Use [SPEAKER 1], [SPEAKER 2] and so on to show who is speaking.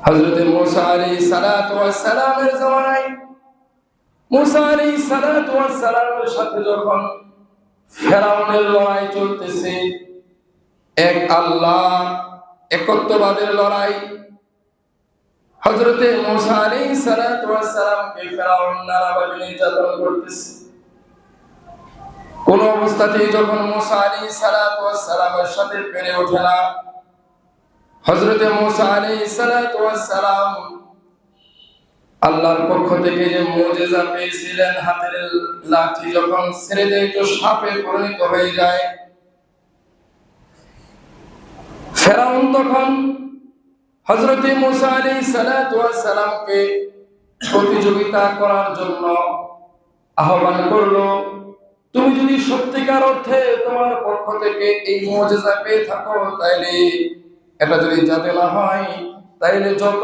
[SPEAKER 1] হযরত মুসা আলাইহিস সালাতু ওয়াস সালামের জামানায় মুসা আলাইহিস সালাতু ওয়াস সালামের সাথে যখন ফেরাউনের লড়াই চলতেছে, এক আল্লাহ একত্ববাদের লড়াই। হযরত মুসা আলাইহিস সালাতু ওয়াস সালামকে ফেরাউন নানাভাবে নির্যাতন করতেছে। কোন অবস্থাতেই যখন মুসা আলাইহিস সালাতু ওয়াস সালামের সাথে পেরে ওঠে না, হযরত মুসা আলাইহিস সালাতু ওয়াস সালাম আল্লাহর পক্ষ থেকে যে মুজিজা পেয়েছিলেন, হাতের লাঠি যখন ছেড়ে দেয় তো সাপে পরিণত হয়ে যায়। ফেরাউন তখন হযরত মুসা আলাইহিস সালাতু ওয়াস সালামকে প্রতিযোগিতা করার জন্য আহ্বান করলো, তুমি যদি সত্যিকার অর্থে তোমার পক্ষ থেকে এই মুজিজা পেয়ে থাকো, তাইলে এটা যদি জাদু না হয়, তাইলে যত